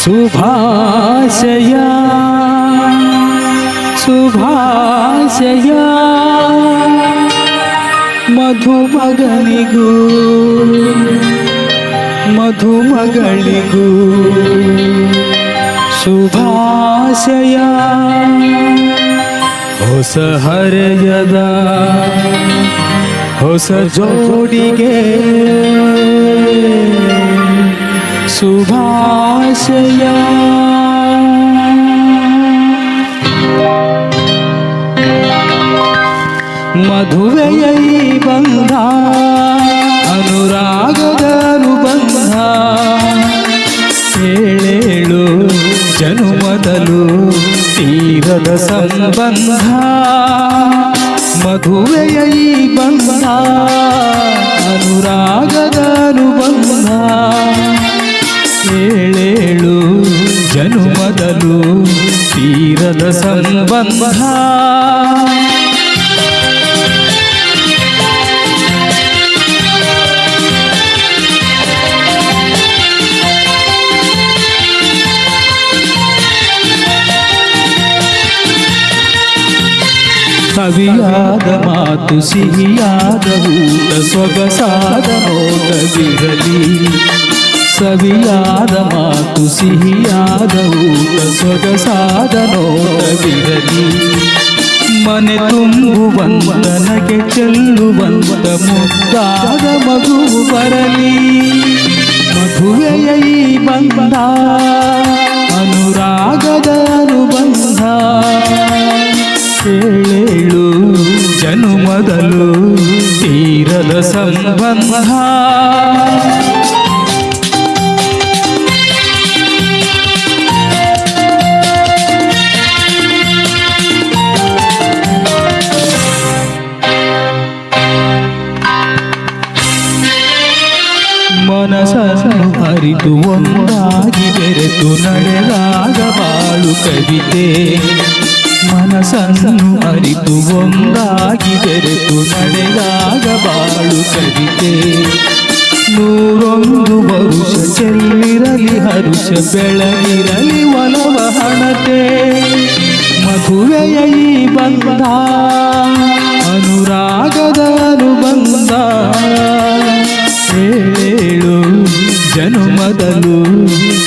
ಶುಭಾಶಯ ಶುಭಾಶಯ ಮಧುಮಗನಿಗೂ ಮಧುಮಗಳಿಗೂ ಶುಭಾಶಯ ಹೊಸ ಹರೆಯದ ಹೊಸ ಜೋಡಿಗೆ ಶುಭಾಶಯ ಮಧುವೆಯ ಈ ಬಂಧ ಅನುರಾಗದ ಅನುಬಂಧ ಏಳೇಳು ಜನುಮದಲು ತೀರದ ಸಂಬಂಧ ಮಧುವೆಯ ಈ ಬಂಧ ಅನುರಾಗದ ಅನುಬಂಧ ಏಳೇಳು ಜನುಮದಲು ತೀರದ ಸಂಬಂಧ ಕವಿಯಾದ ಮಾತು ಸಿಹಿಯಾದ ಊಟ ಸೊಗಸಾದ ನೋಟವಿರಲಿ ಸವಿಯಾದ ಮಾತು ಸಿಹಿಯಾದ ಊಟ ಸೊಗಸಾದ ನೋಟವಿರಲಿ ಮನೆ ತುಂಬುವಂತ ನಗೆ ಚೆಲ್ಲುವಂತ ಮುದ್ದಾದ ಮಗುವು ಬರಲಿ ಮಧುವೆಯ ಈ ಬಂಧ ಅನುರಾಗದ ಅನುಬಂಧ ಏಳೇಳು ಜನುಮದಲು ತೀರದ ಸಂಬಂಧ ಮನಸ್ಸನ್ನು ಅರಿತು ಒಂದಾಗಿ ಬೆರೆತು ನಡೆದಾಗ ಬಾಳು ಕವಿತೆ ಮನಸ್ಸನ್ನು ಅರಿತು ಒಂದಾಗಿ ಬೆರೆತು ನಡೆದಾಗ ಬಾಳು ಕವಿತೆ ನೂರೊಂದು ವರುಷ ಚೆಲ್ಲಿರಲಿ ಹರುಷ ಬೆಳಗಿರಲಿ ಒಲವ ಹಣತೆ ಮಧುವೆಯ ಈ ಬಂಧ ಅನುರಾಗದ ಅನುಬಂಧ ಏಳೇಳು ಜನುಮದಲು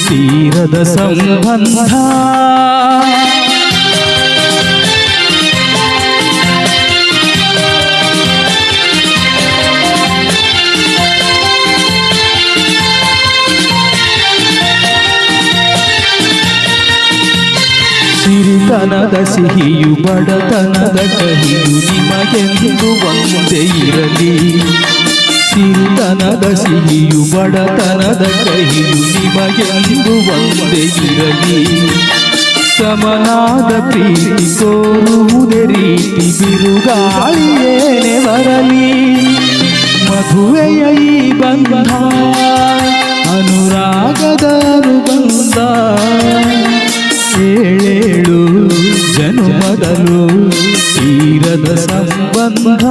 ತೀರದ ಸಂಬಂಧ ಸಿರಿತನದ ಸಿಹಿಯು ಬಡತನದ ಕಹಿಯು ನಿಮಗೆಂದು ಒಂದೇ ಇರಲಿ ಸಿರಿತನದ ಸಿಹಿಯು ಬಡತನದ ಕಹಿಯು ನಿಮಗೆಂದು ಒಂದೇ ಇರಲಿ ಸಮನಾದ ಪ್ರೀತಿ ತೋರುವುದೇ ರೀತಿ ಬಿರುಗಾಳಿಯೇನೆ ಬರಲಿ ಮಧುವೆಯ ಈ ಬಂಧ ಅನುರಾಗದ ಅನುಬಂಧ ಏಳೇಳು ಜನುಮದಲು ತೀರದ ಸಂಬಂಧ